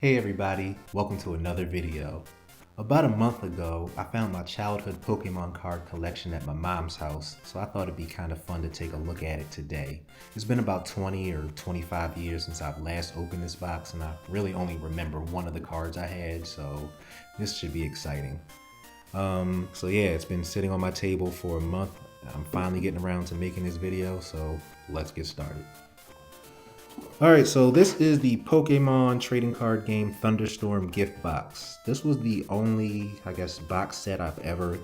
Hey everybody, welcome to another video. About a month ago, I found my childhood Pokemon card collection at my mom's house, so I thought it'd be kind of fun to take a look at it today. It's been about 20 or 25 years since I've last opened this box, and I really only remember one of the cards I had, so this should be exciting. So yeah, it's been sitting on my table for a month. I'm finally getting around to making this video, so let's get started. Alright, so this is the Pokemon trading card game Thunderstorm gift box. This was the only, I guess, box set I've ever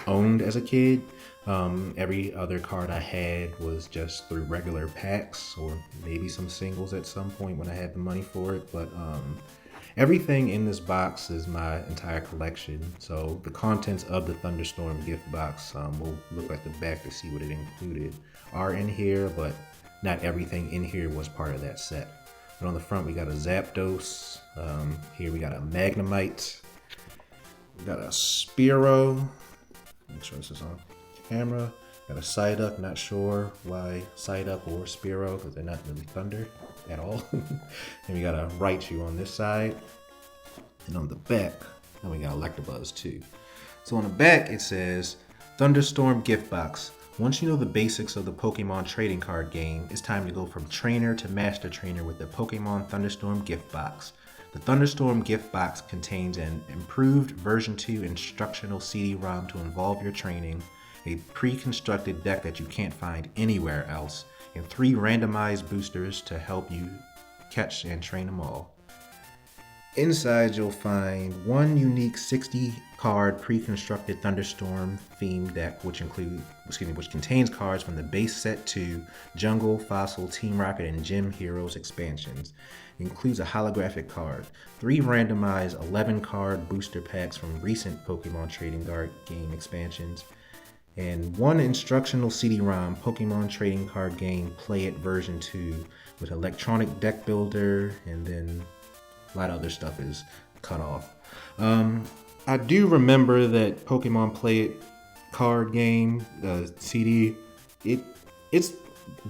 owned as a kid. Every other card I had was just through regular packs or maybe some singles at some point when I had the money for it. But everything in this box is my entire collection. So the contents of the Thunderstorm gift box, we'll look at the back to see what it included, are in here, but not everything in here was part of that set. But on the front, we got a Zapdos. Here we got a Magnemite. We got a Spearow. Make sure this is on camera. Got a Psyduck. Not sure why Psyduck or Spearow, because they're not really thunder at all. And we got a Raichu on this side. And on the back, then we got Electabuzz too. So on the back, it says Thunderstorm gift box. Once you know the basics of the Pokemon trading card game, it's time to go from trainer to master trainer with the Pokemon Thunderstorm gift box. The Thunderstorm gift box contains an improved version 2 instructional CD-ROM to involve your training, a pre-constructed deck that you can't find anywhere else, and 3 randomized boosters to help you catch and train them all. Inside, you'll find one unique 60-card pre-constructed Thunderstorm themed deck, which contains cards from the base set 2, Jungle, Fossil, Team Rocket, and Gym Heroes expansions. It includes a holographic card, 3 randomized 11-card booster packs from recent Pokemon trading card game expansions, and 1 instructional CD-ROM Pokemon trading card game Play It version 2 with electronic deck builder, and then a lot of other stuff is cut off. I do remember that Pokemon Play It card game, the CD, it's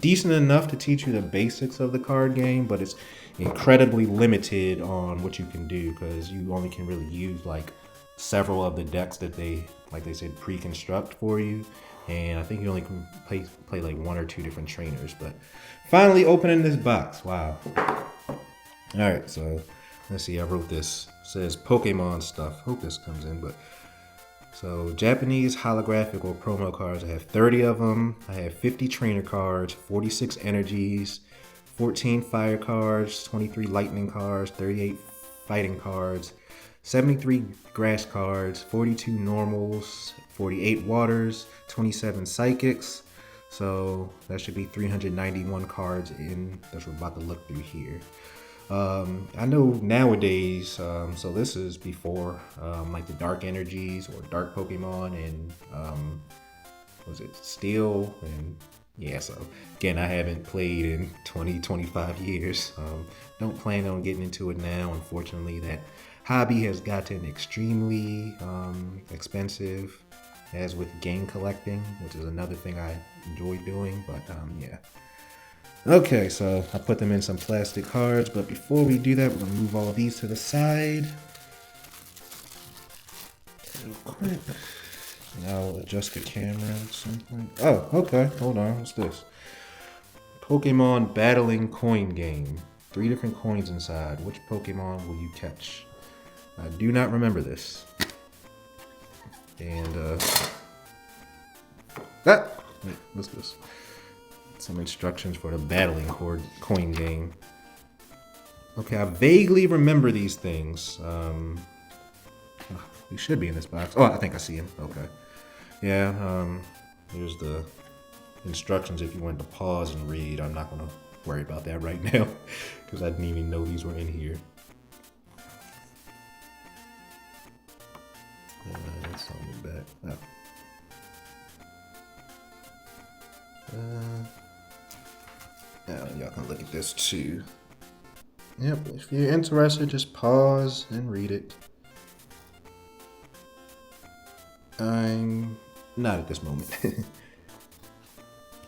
decent enough to teach you the basics of the card game, but it's incredibly limited on what you can do because you only can really use like several of the decks that they said pre-construct for you, and I think you only can play like 1 or 2 different trainers. But finally opening this box, wow. All right, so let's see, I wrote this. It says Pokemon stuff. Hope this comes in, but so Japanese holographic or promo cards. I have 30 of them. I have 50 trainer cards, 46 energies, 14 fire cards, 23 lightning cards, 38 fighting cards, 73 grass cards, 42 normals, 48 waters, 27 psychics. So that should be 391 cards in that we're about to look through here. I know nowadays, so this is before like the dark energies or dark Pokemon and was it Steel, and yeah, so again, I haven't played in 25 years. Don't plan on getting into it now. Unfortunately, that hobby has gotten extremely expensive, as with game collecting, which is another thing I enjoy doing, but yeah. Okay, so I put them in some plastic cards, but before we do that, we're gonna move all of these to the side. Real quick. And I'll adjust the camera at some point. Oh, okay, hold on, what's this? Pokemon Battling Coin Game. 3 different coins inside. Which Pokemon will you catch? I do not remember this. And, wait, what's this? Some instructions for the battling coin game. Okay, I vaguely remember these things. They should be in this box. Oh, I think I see them. Okay. Yeah, here's the instructions if you want to pause and read. I'm not going to worry about that right now because I didn't even know these were in here. That's on the back. Oh. Y'all can look at this too. Yep, if you're interested, just pause and read it. I'm not at this moment.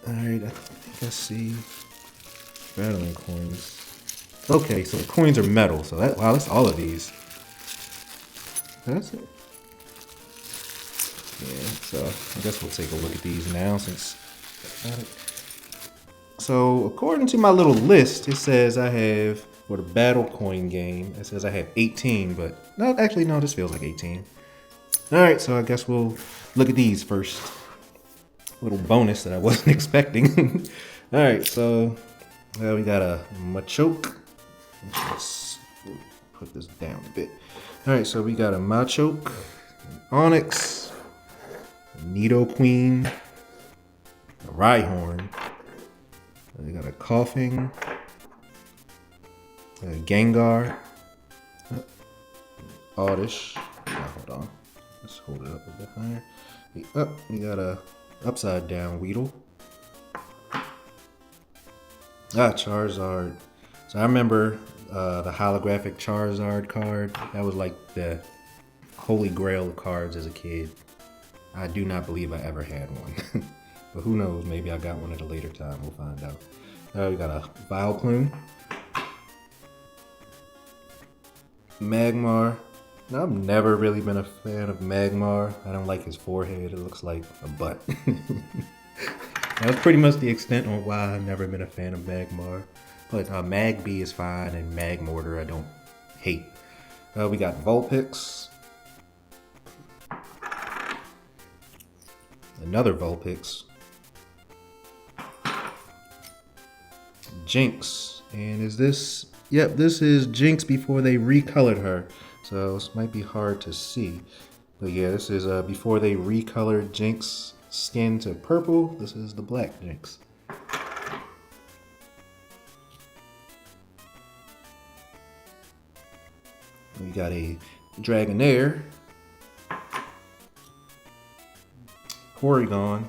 Alright, I think I see battling coins. Okay, so the coins are metal. So that, wow, that's all of these. That's it. Yeah, so I guess we'll take a look at these now since. So according to my little list, it says I have, for the battle coin game, it says I have 18, but no, actually no, this feels like 18. All right, so I guess we'll look at these first. Little bonus that I wasn't expecting. All right, so we got a Machoke. Let's put this down a bit. All right, so we got a Machoke, Onyx, Nidoqueen, a Rhyhorn. We got a Coughing, a Gengar, Oddish. Hold on, let's hold it up a bit higher. We got a upside down Weedle. Charizard. So I remember the holographic Charizard card. That was like the holy grail of cards as a kid. I do not believe I ever had one. But who knows, maybe I got one at a later time, we'll find out. We got a Vileplume. Magmar. Now, I've never really been a fan of Magmar. I don't like his forehead, it looks like a butt. That's pretty much the extent on why I've never been a fan of Magmar. But Magby is fine, and Magmortar I don't hate. We got Vulpix. Another Vulpix. Jinx. And is this... Yep, this is Jinx before they recolored her. So this might be hard to see. But yeah, this is before they recolored Jinx skin to purple. This is the black Jinx. We got a Dragonair, Porygon,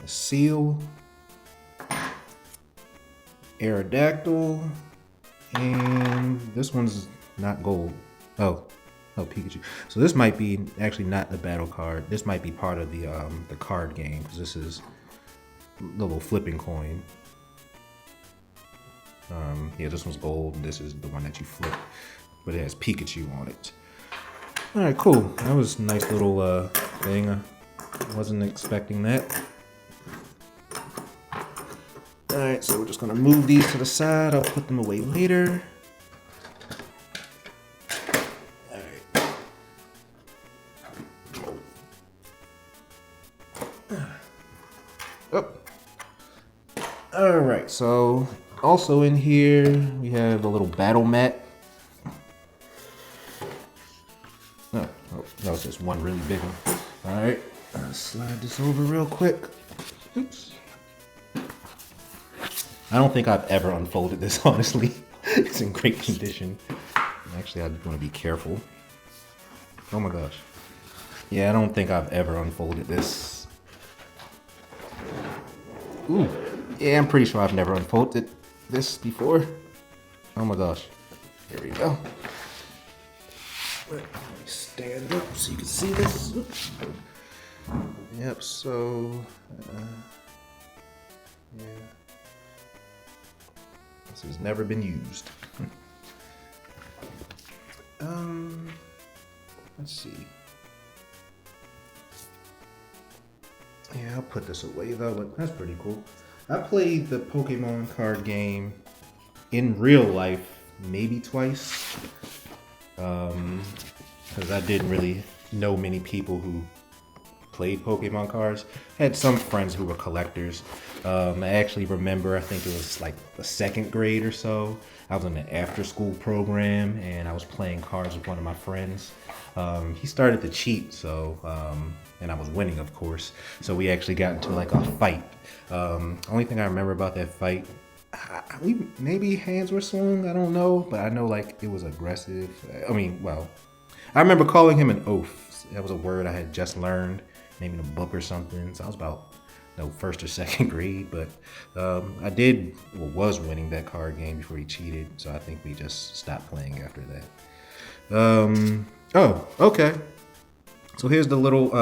a Seal, Aerodactyl, and this one's not gold. Oh, Pikachu. So this might be actually not the battle card. This might be part of the card game, because this is the little flipping coin. Yeah, this one's gold, and this is the one that you flip, but it has Pikachu on it. All right, cool. That was a nice little thing. I wasn't expecting that. All right, so we're just gonna move these to the side. I'll put them away later. All right. Oh. All right, so also in here we have a little battle mat. No, it's just one really big one. All right, I'll slide this over real quick. Oops. I don't think I've ever unfolded this, honestly. It's in great condition. Actually, I want to be careful. Oh my gosh. Yeah, I don't think I've ever unfolded this. Ooh. Yeah, I'm pretty sure I've never unfolded this before. Oh my gosh. Here we go. Let me stand up so you can see this. Oops. Yep, so... yeah. This has never been used. Let's see. Yeah, I'll put this away though, but that's pretty cool. I played the Pokemon card game in real life maybe twice. Because I didn't really know many people who played Pokemon cards. I had some friends who were collectors. I actually remember, I think it was like the second grade or so. I was in an after school program and I was playing cards with one of my friends. He started to cheat, so, and I was winning, of course. So we actually got into like a fight. Only thing I remember about that fight, maybe hands were swung, I don't know, but I know like it was aggressive. I mean, well, I remember calling him an oaf. That was a word I had just learned, maybe in a book or something. So I was about, first or second grade, but I was winning that card game before he cheated. So I think we just stopped playing after that. Oh, okay. So here's the little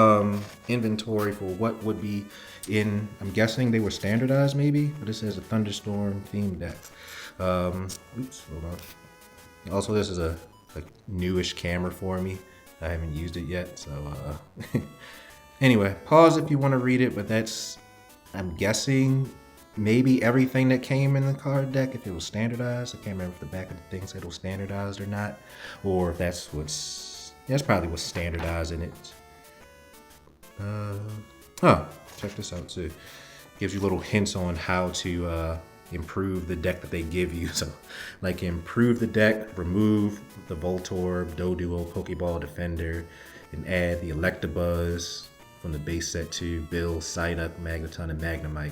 inventory for what would be I'm guessing they were standardized maybe, but this is a Thunderstorm themed deck. Oops, hold on. Also, this is a newish camera for me. I haven't used it yet, so anyway, pause if you want to read it, but that's, I'm guessing, maybe everything that came in the card deck if it was standardized. I can't remember if the back of the thing said it was standardized or not, or if that's probably what's standardized in it. Check this out too. Gives you little hints on how to improve the deck that they give you. So, like, improve the deck, remove the Voltorb, Doduo, Pokeball, Defender, and add the Electabuzz from the base set to Bill, Psyduck, Magneton, and Magnemite.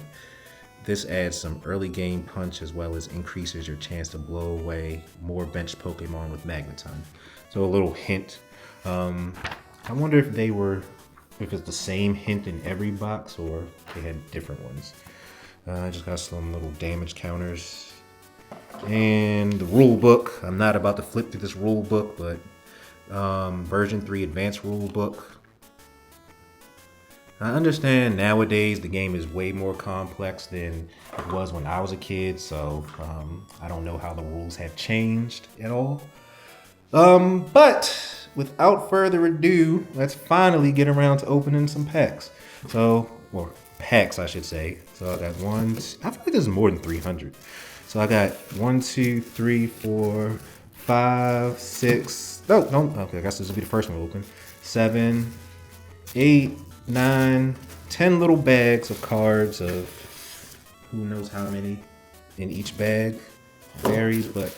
This adds some early game punch as well as increases your chance to blow away more bench Pokemon with Magneton. So a little hint. I wonder if it's the same hint in every box or they had different ones. I just got some little damage counters. And the rule book. I'm not about to flip through this rule book, but version 3 advanced rule book. I understand nowadays the game is way more complex than it was when I was a kid, so I don't know how the rules have changed at all. But without further ado, let's finally get around to opening some packs. Or packs, I should say. So I got I feel like there's more than 300. So I got 1, 2, 3, 4, 5, 6. Okay, I guess this will be the first one to open. 7, 8, 9, 10 little bags of cards of who knows how many in each bag. Varies, but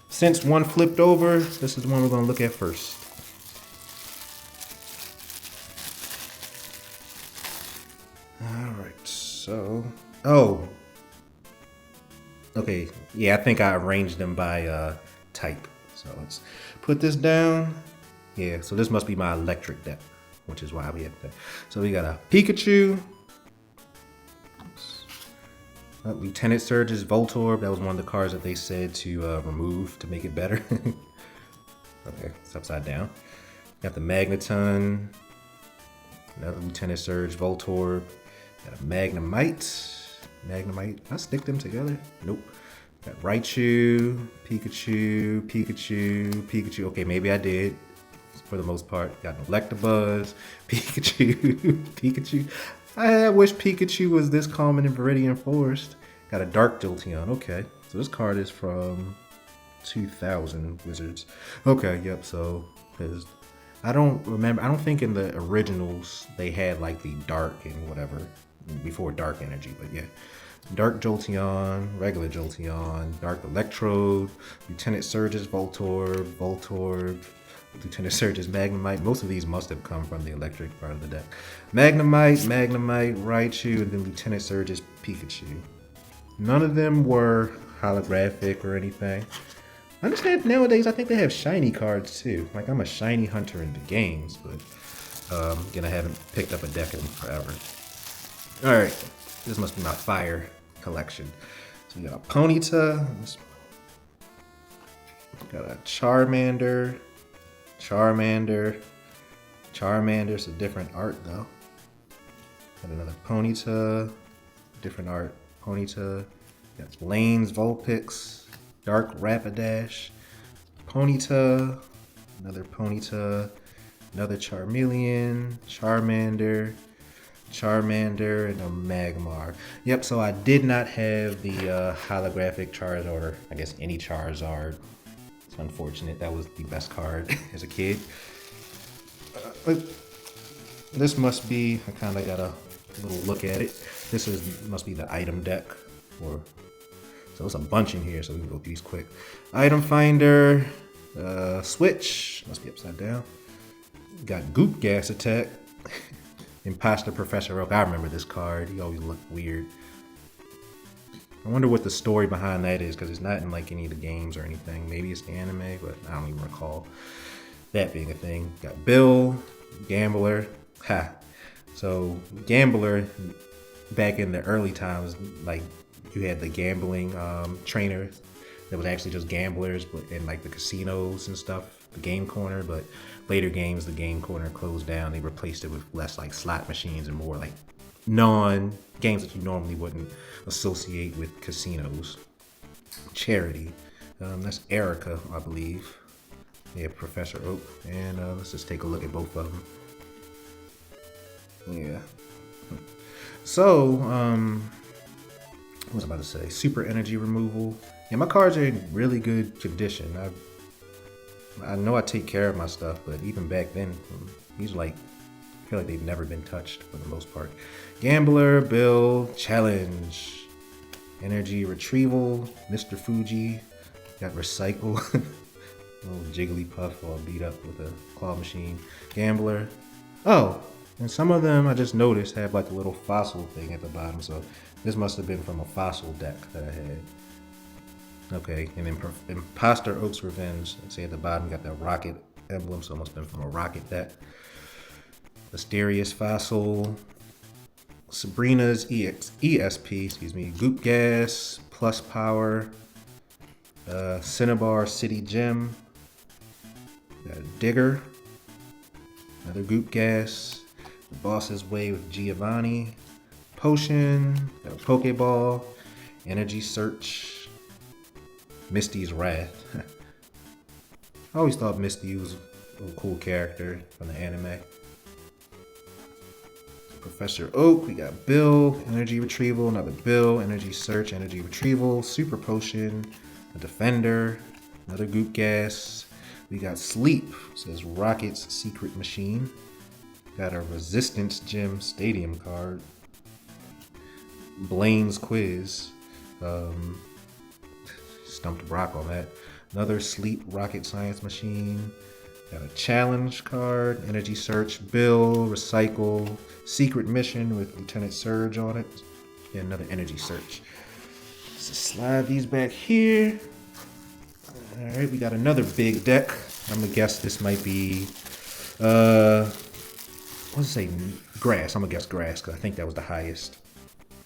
since one flipped over, this is the one we're going to look at first. Alright, so... Okay, yeah, I think I arranged them by type. So let's put this down. Yeah, so this must be my electric deck, which is why we have that. So we got a Pikachu, Lieutenant Surge's Voltorb. That was one of the cards that they said to remove to make it better. Okay, it's upside down. Got the Magneton, another Lieutenant Surge Voltorb. Got a Magnemite. I stick them together? Nope. Got Raichu, Pikachu. Okay, maybe I did. For the most part. Got an Electabuzz, Pikachu. I wish Pikachu was this common in Viridian Forest. Got a Dark Jolteon. Okay. So this card is from 2000 Wizards. Okay, yep. So, because I don't think in the originals they had like the Dark and whatever before Dark Energy, but yeah. Dark Jolteon, regular Jolteon, Dark Electrode, Lieutenant Surge's Voltorb, Lieutenant Surge's Magnemite. Most of these must have come from the electric part of the deck. Magnemite, Raichu, and then Lieutenant Surge's Pikachu. None of them were holographic or anything. I understand nowadays I think they have shiny cards too. Like, I'm a shiny hunter in the games, but again, I haven't picked up a deck in forever. Alright, this must be my fire collection. So we got a Ponyta, got a Charmander, it's a different art though. Got another Ponyta, different art, Ponyta. Got Lane's Vulpix, Dark Rapidash, Ponyta, another Charmeleon, Charmander, and a Magmar. Yep, so I did not have the holographic Charizard, or I guess any Charizard. It's unfortunate. That was the best card as a kid. But this must be, I kind of got a little look at it. Must be the item deck. So it's a bunch in here, so we can go through these quick. Item Finder, Switch, must be upside down. Got Goop Gas Attack. Imposter Professor Oak. I remember this card. He always looked weird. I wonder what the story behind that is, because it's not in like any of the games or anything. Maybe it's the anime, but I don't even recall that being a thing. Got Bill, Gambler. So Gambler, back in the early times, like you had the gambling trainer that was actually just gamblers, but in like the casinos and stuff, the game corner. But later games, the game corner closed down. They replaced it with less like slot machines and more like games that you normally wouldn't associate with casinos. Charity. That's Erica, I believe. Yeah, Professor Oak. And let's just take a look at both of them. Yeah. So, what was I about to say? Super energy removal. Yeah, my cards are in really good condition. I know I take care of my stuff, but even back then, these like, I feel like they've never been touched for the most part. Gambler, Bill, Challenge, Energy Retrieval, Mr. Fuji, got Recycle, little Jigglypuff all beat up with a claw machine. Gambler. Oh, and some of them I just noticed have like a little fossil thing at the bottom, so this must have been from a fossil deck that I had. Okay, and then Imposter Oak's Revenge. See at the bottom, got that rocket emblem, so it must have been from a rocket deck. Mysterious Fossil. Sabrina's ESP, Goop Gas, Plus Power. Cinnabar City Gem. Got a Digger. Another Goop Gas. The Boss's Way with Giovanni. Potion. Got a Pokeball. Energy Search. Misty's Wrath. I always thought Misty was a cool character from the anime. Professor Oak, we got Bill, Energy Retrieval, another Bill, Energy Search, Energy Retrieval, Super Potion, a Defender, another Goop Gas. We got Sleep, says Rocket's Secret Machine. Got a Resistance Gym Stadium card. Blaine's Quiz. Stumped Brock on that. Another Sleep Rocket Science Machine. Got a Challenge card, Energy Search, Bill, Recycle, Secret Mission with Lieutenant Surge on it. And another Energy Search. Let's just slide these back here. Alright, we got another big deck. I'm gonna guess this might be let's say grass. I'm gonna guess grass because I think that was the highest.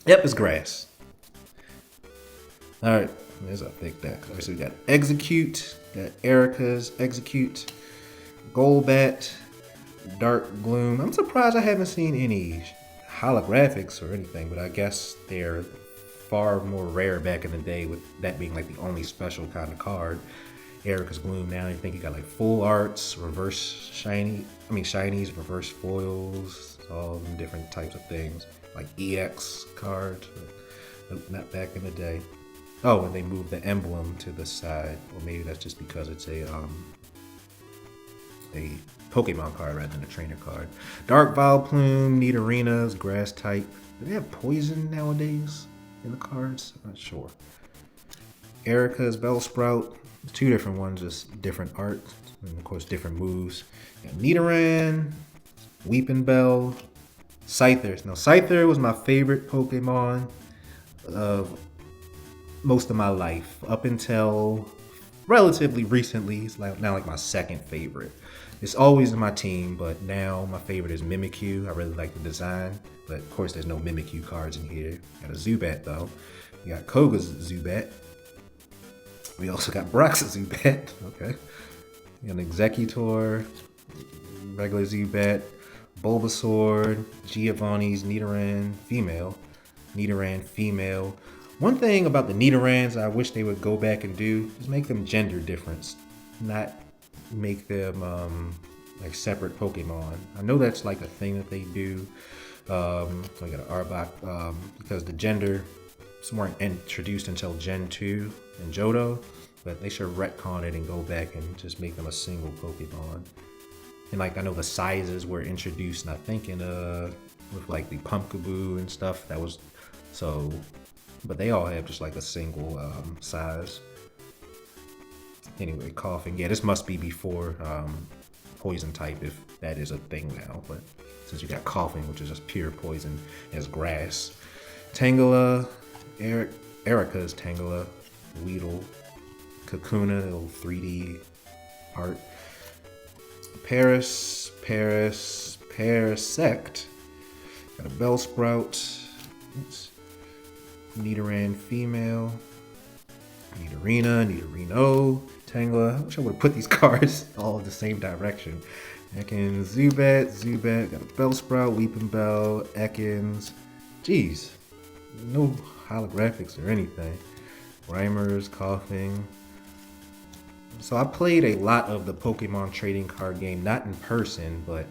Yep, it's grass. Alright. There's a big deck. So we got Execute, got Erica's Execute, Golbat, Dark Gloom. I'm surprised I haven't seen any holographics or anything, but I guess they're far more rare back in the day, with that being like the only special kind of card. Erica's Gloom now, I think you got like full arts, reverse shinies, reverse foils, all them different types of things. Like EX cards, but not back in the day. Oh, and they moved the emblem to the side. Or maybe that's just because it's a Pokemon card rather than a trainer card. Dark Vileplume, Nidorina's grass type. Do they have poison nowadays in the cards? I'm not sure. Erica's Bellsprout. Two different ones, just different art. And of course, different moves. Got Nidoran, Weeping Bell, Scyther. Now, Scyther was my favorite Pokemon of most of my life, up until relatively recently. It's now like my second favorite. It's always in my team, but now my favorite is Mimikyu. I really like the design, but of course there's no Mimikyu cards in here. Got a Zubat though. We got Koga's Zubat. We also got Brock's Zubat. Okay. We got an Executor, regular Zubat, Bulbasaur, Giovanni's Nidoran female. One thing about the Nidorans I wish they would go back and do is make them gender different, not make them like separate Pokemon. I know that's like a thing that they do. I got an Arbok because the gender weren't introduced until Gen 2 and Johto, but they should retcon it and go back and just make them a single Pokemon. And like I know the sizes were introduced, and I think in with like the Pumpkaboo and stuff, that was so. But they all have just like a single size. Anyway, coughing. Yeah, this must be before poison type, if that is a thing now. But since you got coughing, which is just pure poison, as grass. Tangela, Erica's Tangela, Weedle, Kakuna, little 3D art. Parasect. Got a Bellsprout. Nidoran female, Nidorino, Tangela. I wish I would have put these cards all in the same direction. Ekans, Zubat, got a Bellsprout, Weeping Bell, Ekans, Jeez, no holographics or anything. Rhymers, coughing. So I played a lot of the Pokemon trading card game, not in person, but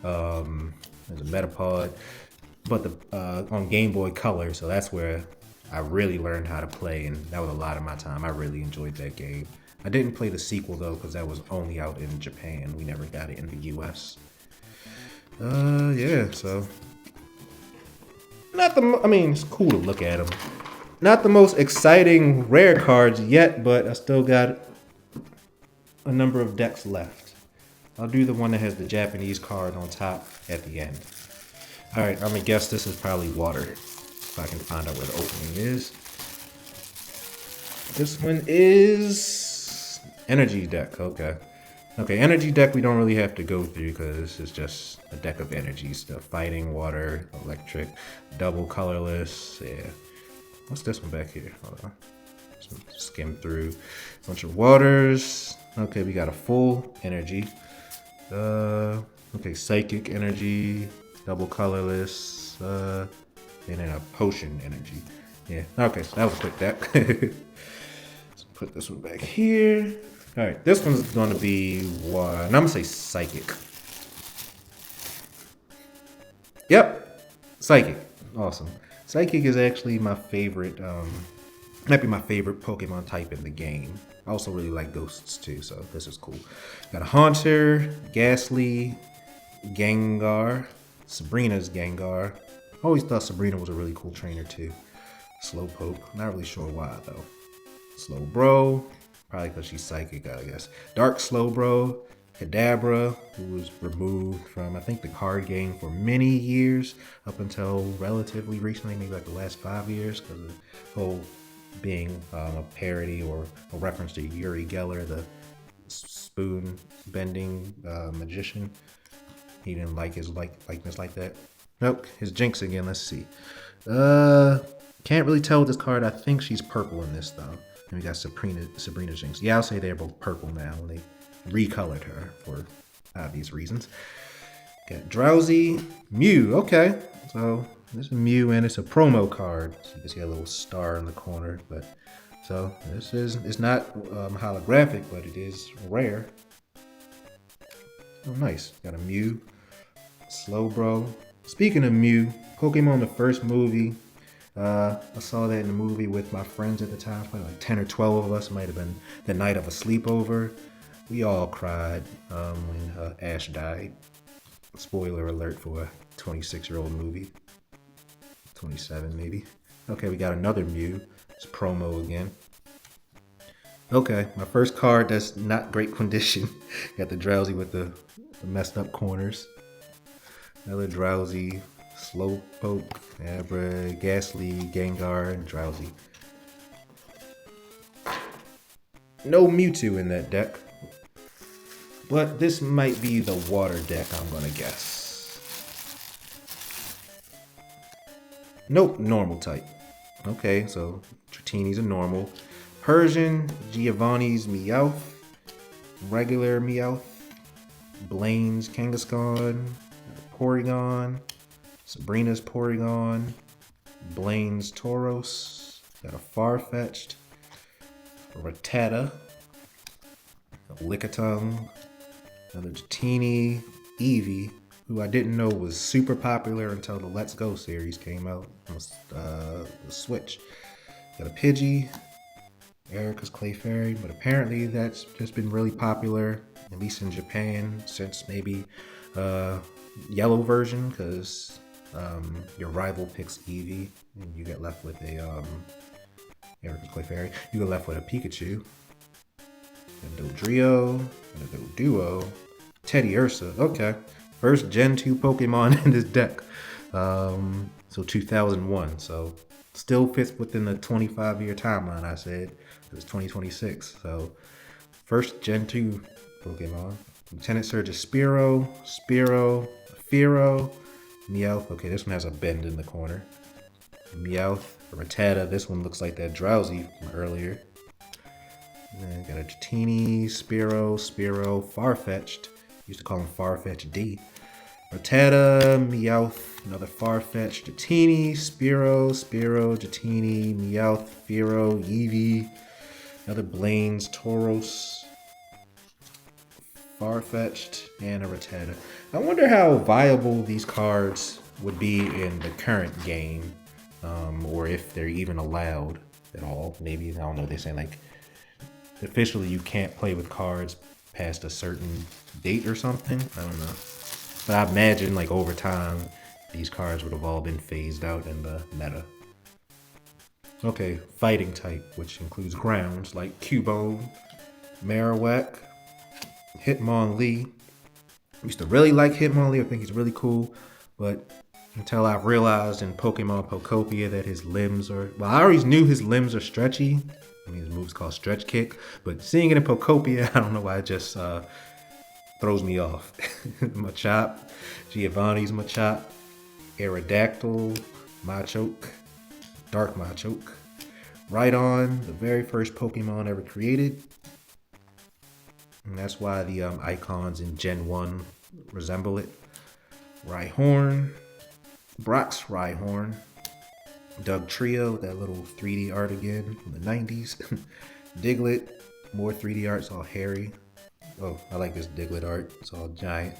as a Metapod, but on Game Boy Color. So that's where I really learned how to play, and that was a lot of my time. I really enjoyed that game. I didn't play the sequel though, because that was only out in Japan. We never got it in the US. Yeah, so not the. I mean, it's cool to look at them. Not the most exciting rare cards yet, but I still got a number of decks left. I'll do the one that has the Japanese card on top at the end. All right, I'm gonna guess this is probably water. If I can find out where the opening is. This one is energy deck. Okay. Okay, energy deck we don't really have to go through because it's just a deck of energy stuff. Fighting, water, electric, double colorless. Yeah. What's this one back here? Hold on. Skim through a bunch of waters. Okay, we got a full energy. Okay, psychic energy, double colorless, and then a potion energy. Yeah. Okay, so that was a quick deck. Let's put this one back here. All right, this one's gonna be water, and I'm gonna say psychic. Yep, psychic. Awesome. Psychic is actually my favorite. Might be my favorite Pokemon type in the game. I also really like ghosts too, so this is cool. Got a Haunter, Ghastly, Gengar, Sabrina's Gengar. Always thought Sabrina was a really cool trainer too. Slowpoke, not really sure why though. Slowbro, probably because she's psychic, I guess. Dark Slowbro, Kadabra, who was removed from, I think, the card game for many years, up until relatively recently, maybe like the last 5 years, because of the whole being a parody or a reference to Uri Geller, the spoon bending magician. He didn't like his likeness like that. Nope, his Jinx again. Let's see. Can't really tell with this card. I think she's purple in this though. And we got Sabrina Jinx. Yeah, I'll say they're both purple now. They recolored her for obvious reasons. Got Drowsy, Mew. Okay, so this is Mew and it's a promo card. So you can see a little star in the corner. But so this is, it's not holographic, but it is rare. Oh, nice. Got a Mew, Slowbro. Speaking of Mew, Pokemon the first movie. I saw that in the movie with my friends at the time. Probably like 10 or 12 of us. It might have been the night of a sleepover. We all cried when Ash died. Spoiler alert for a 26-year-old movie. 27 maybe. Okay, we got another Mew. It's promo again. Okay, my first card that's not great condition. Got the Drowsy with the messed up corners. Another Drowsy, Slowpoke, Abra, Ghastly, Gengar, and Drowsy. No Mewtwo in that deck. But this might be the water deck, I'm gonna guess. Nope, normal type. Okay, so Dratini's a normal. Persian, Giovanni's Meowth, regular Meowth, Blaine's Kangaskhan, Porygon, Sabrina's Porygon, Blaine's Tauros, got a Farfetch'd, a Rattata, a Lickitung, another Dratini, Eevee, who I didn't know was super popular until the Let's Go series came out on the Switch. Got a Pidgey, Erica's Clefairy, but apparently that's just been really popular, at least in Japan, since maybe yellow version, because your rival picks Eevee, and you get left with a Erica's Clefairy. You get left with a Pikachu, a Dodrio, and a Doduo, Teddy Ursa. Okay, first Gen 2 Pokemon in this deck. So 2001. So still fits within the 25-year timeline. I said it's 2026. So first Gen 2 Pokemon. Lieutenant Surge's Spearow, Fearow, Meowth. Okay, this one has a bend in the corner. Meowth, Rattata. This one looks like that Drowsy from earlier. And then got a Dratini, Spearow, Farfetch'd. Used to call him Farfetch'd D. Rattata, Meowth, another Farfetch'd, Dratini, Spearow, Dratini, Meowth, Fearow, Eevee, another Blaine's, Tauros, Farfetch'd, and a Rattata. I wonder how viable these cards would be in the current game, or if they're even allowed at all. Maybe, I don't know, they're saying like officially you can't play with cards past a certain date or something. I don't know. But I imagine like over time, these cards would have all been phased out in the meta. Okay, fighting type, which includes grounds like Cubone, Marowak, Hitmonlee. I used to really like Hitmonlee. I think he's really cool, but until I realized in Pokemon Pokopia that his limbs are, well, I always knew his limbs are stretchy. I mean, his move's called Stretch Kick, but seeing it in Pokopia, I don't know why it just throws me off. Machop, Giovanni's Machop, Aerodactyl, Machoke, Dark Machoke, Rhydon, the very first Pokemon ever created. And that's why the icons in Gen 1 resemble it. Rhyhorn, Brock's Rhyhorn, Doug Trio, that little 3D art again from the 90s. Diglett, more 3D art, it's all hairy. Oh, I like this Diglett art. It's all giant.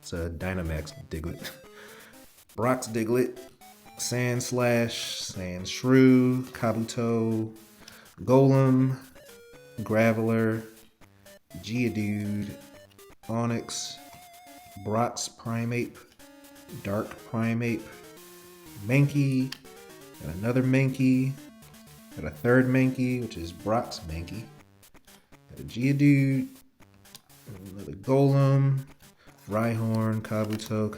It's a Dynamax Diglett. Brock's Diglett, Sandslash, Sandshrew, Kabuto, Golem, Graveler, Geodude, Onix, Brock's Primeape, Dark Primeape, Mankey, and another Mankey, got a third Mankey, which is Brock's Mankey. Got a Geodude, another Golem, Rhyhorn, Kabuto,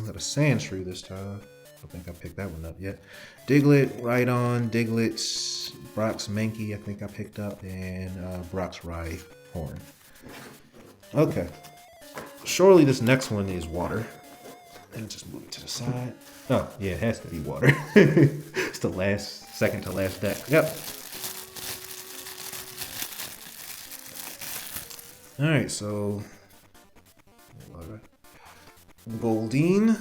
got a Sandshrew this time. I don't think I picked that one up yet. Diglett, Rhydon, Diglett, Brock's Mankey, I think I picked up, and Brock's Rhyhorn. Okay. Surely this next one is water. And just move it to the side. Oh, yeah, it has to be water. It's the second to last deck. Yep. Alright, so Goldeen,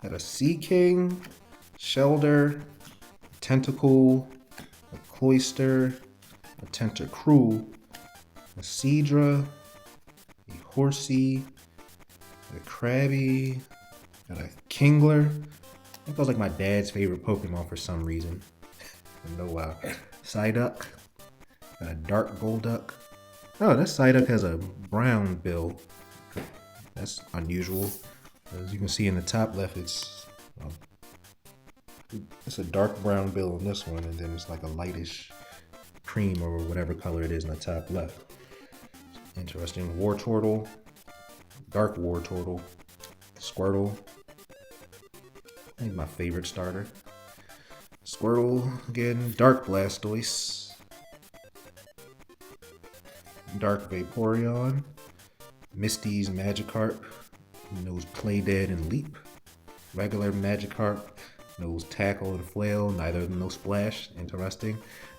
got a Sea King, Shelder, Tentacool, a Cloyster, a Tentacruel, a Seadra, a Horsey, a Krabby, got a Kingler. I think that was like my dad's favorite Pokemon for some reason. I don't know why. Psyduck, got a Dark Golduck. Oh, that Psyduck has a brown bill. That's unusual. As you can see in the top left, it's a dark brown bill on this one, and then it's like a lightish cream or whatever color it is in the top left. Interesting. Wartortle, Dark Wartortle, Squirtle. I think my favorite starter. Squirtle again, Dark Blastoise, Dark Vaporeon, Misty's Magikarp, knows Play Dead and Leap. Regular Magikarp knows Tackle and Flail, neither of them know Splash. Interesting.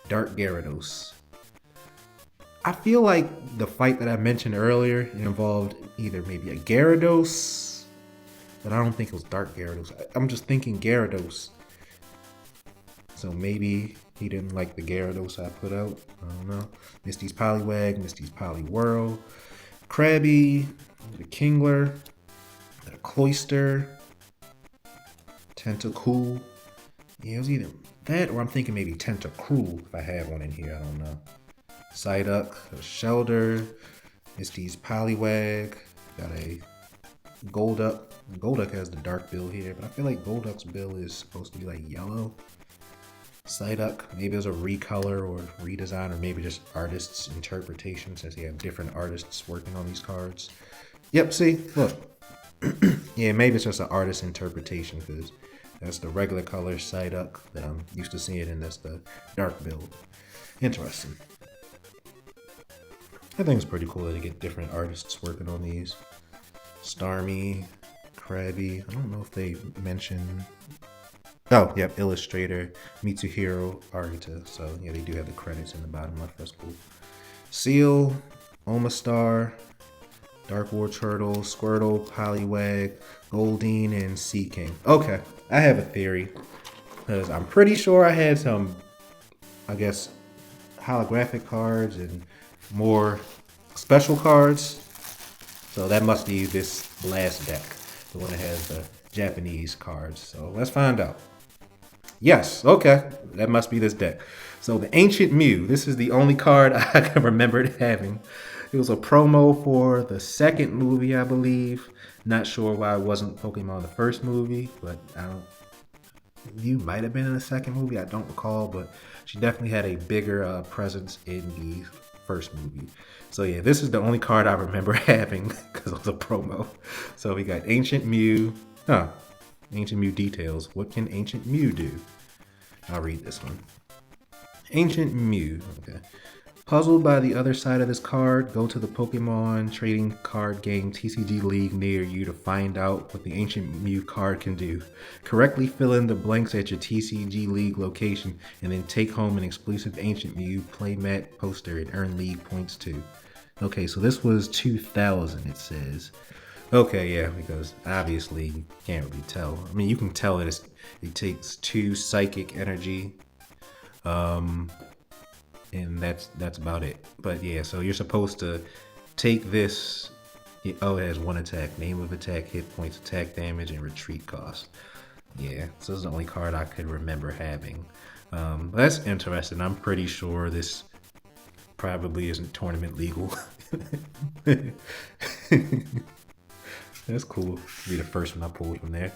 Dark Gyarados. I feel like the fight that I mentioned earlier involved either maybe a Gyarados, but I don't think it was Dark Gyarados. I'm just thinking Gyarados. So maybe he didn't like the Gyarados I put out. I don't know. Misty's Poliwag, Misty's Poliwhirl, Krabby, the Kingler, the Cloyster, Tentacool. Yeah, it was either that or I'm thinking maybe Tentacruel if I had one in here. I don't know. Psyduck, a Shelder, Misty's Poliwag, got a Golduck. Golduck has the dark bill here, but I feel like Golduck's bill is supposed to be like yellow. Psyduck, maybe it was a recolor or redesign, or maybe just artist's interpretation since you have different artists working on these cards. Yep, see, look. Yeah, maybe it's just an artist's interpretation because that's the regular color Psyduck that I'm used to seeing, and that's the dark build. Interesting. I think it's pretty cool that you get different artists working on these. Starmie, Krabby, I don't know if they mention... Oh, yep, illustrator, Mitsuhiro Arita. So, yeah, they do have the credits in the bottom left. That's cool. Seal, Omastar, Dark War Turtle, Squirtle, Poliwag, Goldeen, and Sea King. Okay, I have a theory. Because I'm pretty sure I had some, I guess, holographic cards and more special cards. So that must be this last deck, the one that has the Japanese cards. So let's find out. Yes, okay, that must be this deck. So the Ancient Mew, this is the only card I can remember having. It was a promo for the second movie, I believe. Not sure why it wasn't Pokemon the first movie, but I don't. Mew might have been in the second movie, I don't recall, but she definitely had a bigger presence in the first movie. So yeah, this is the only card I remember having because it was a promo. So we got Ancient Mew. Huh. Ancient Mew details. What can Ancient Mew do? I'll read this one. Ancient Mew. Okay. Puzzled by the other side of this card, go to the Pokemon trading card game TCG League near you to find out what the Ancient Mew card can do. Correctly fill in the blanks at your TCG League location and then take home an exclusive Ancient Mew playmat poster and earn League points too. Okay, so this was 2000, it says. Okay, yeah, because obviously you can't really tell. I mean, you can tell that it takes 2 psychic energy. And that's about it. But yeah, so you're supposed to take this. Oh, it has 1 attack, name of attack, hit points, attack damage, and retreat cost. Yeah, so this is the only card I could remember having. That's interesting. I'm pretty sure this probably isn't tournament legal. That's cool. Be the first one I pulled from there.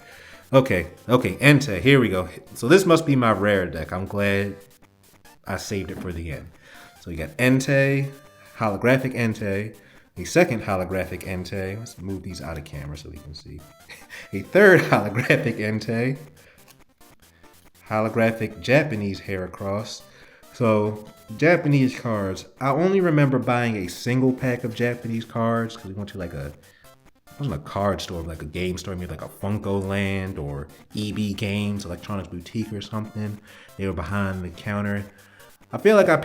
Okay, Entei, here we go. So this must be my rare deck. I'm glad I saved it for the end. So you got Entei, holographic Entei, a second holographic Entei. Let's move these out of camera so we can see. A third holographic Entei, holographic Japanese Heracross. So Japanese cards, I only remember buying a single pack of Japanese cards because we went to like it wasn't a card store, like a game store, maybe like a Funko Land or EB Games, Electronics Boutique or something. They were behind the counter. I feel like I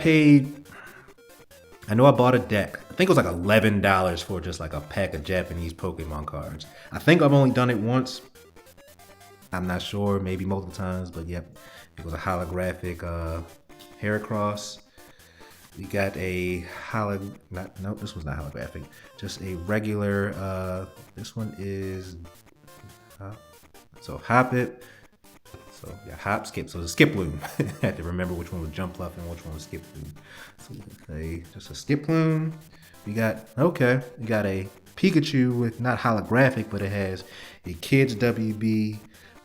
know I bought a deck. I think it was like $11 for just like a pack of Japanese Pokemon cards. I think I've only done it once. I'm not sure, maybe multiple times, but yep. It was a holographic Heracross. We got a this was not holographic. Just a regular, this one is, so Hoppip. So yeah, Hop, Skip. So the Skiploom. I had to remember which one was Jumpluff and which one was Skiploom. So okay, just a Skiploom. We got a Pikachu with not holographic, but it has a Kids WB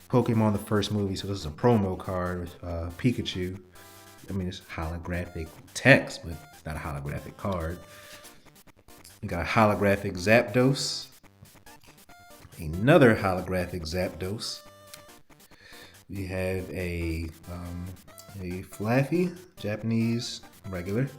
Pokemon the first movie. So this is a promo card with Pikachu. I mean, it's holographic text, but it's not a holographic card. We got a holographic Zapdos. Another holographic Zapdos. We have a Flaffy, Japanese, regular.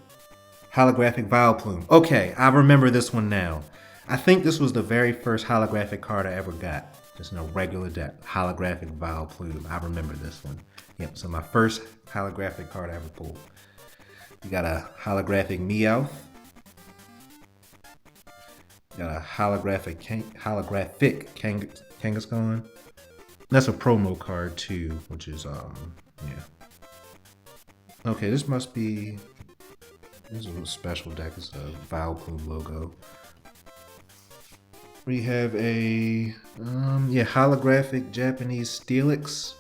Holographic Vileplume. Okay, I remember this one now. I think this was the very first holographic card I ever got. Just in a regular deck. Holographic Vileplume. I remember this one. Yep, so my first holographic card I ever pulled. We got a holographic Meowth. Got a holographic Kangaskhan. That's a promo card too, which is yeah. Okay, this is a special deck. It's a Vileplume logo. We have a holographic Japanese Steelix.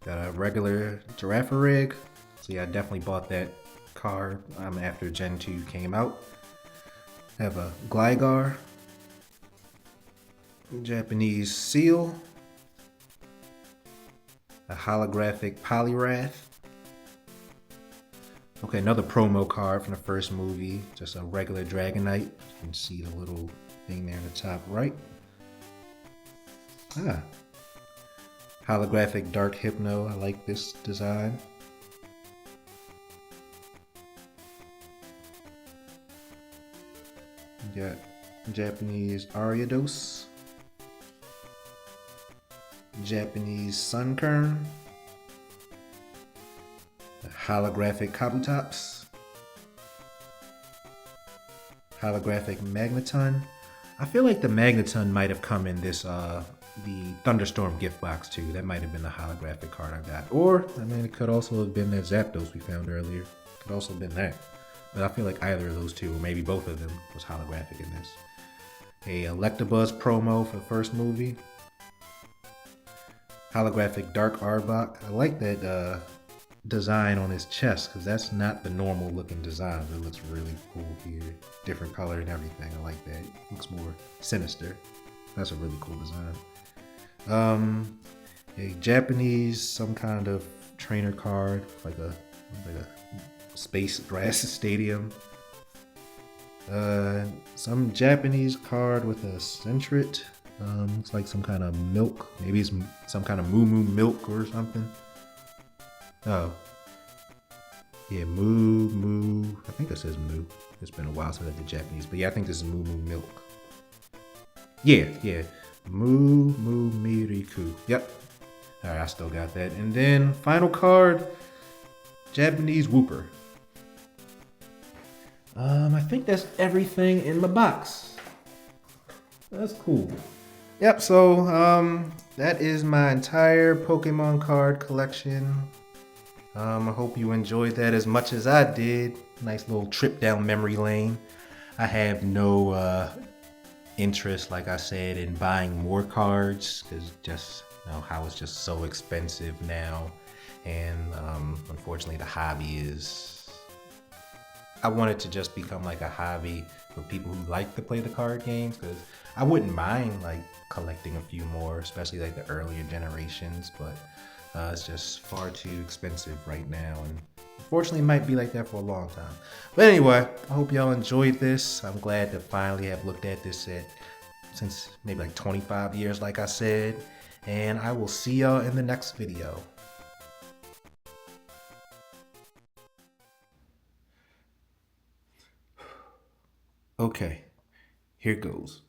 Got a regular Girafarig. So yeah, I definitely bought that card after Gen 2 came out. Have a Gligar. Japanese Seal. A holographic Poliwrath. Okay, another promo card from the first movie. Just a regular Dragonite. You can see the little thing there in the top right. Holographic Dark Hypno. I like this design. You got Japanese Ariados. Japanese Sunkern. Holographic Kabutops. holographic Magneton. I feel like the Magneton might have come in this the Thunderstorm gift box too. That might have been the holographic card I got. Or, I mean, it could also have been that Zapdos we found earlier. Could also have been that. But I feel like either of those two, or maybe both of them, was holographic in this. A Electabuzz promo for the first movie. Holographic Dark Arbok. I like that design on his chest because that's not the normal looking design. It looks really cool here. Different color and everything. I like that. Looks more sinister. That's a really cool design. A Japanese, some kind of trainer card, like a space grass stadium. Some Japanese card with a Centret. Looks like some kind of milk. Maybe it's some kind of moo moo milk or something. Oh. Yeah, moo moo. I think it says moo. It's been a while since I did Japanese, but yeah, I think this is moo moo milk. Yeah. Moo moo miriku. Yep. Alright, I still got that. And then final card, Japanese Wooper. I think that's everything in my box. That's cool. Yep, so that is my entire Pokemon card collection. I hope you enjoyed that as much as I did. Nice little trip down memory lane. I have no interest, like I said, in buying more cards because just how it's just so expensive now. And unfortunately the hobby is, I want it to just become like a hobby for people who like to play the card games, because I wouldn't mind like collecting a few more, especially like the earlier generations, but it's just far too expensive right now, and unfortunately it might be like that for a long time. But anyway, I hope y'all enjoyed this. I'm glad to finally have looked at this since maybe like 25 years, like I said, and I will see y'all in the next video. Okay, here goes.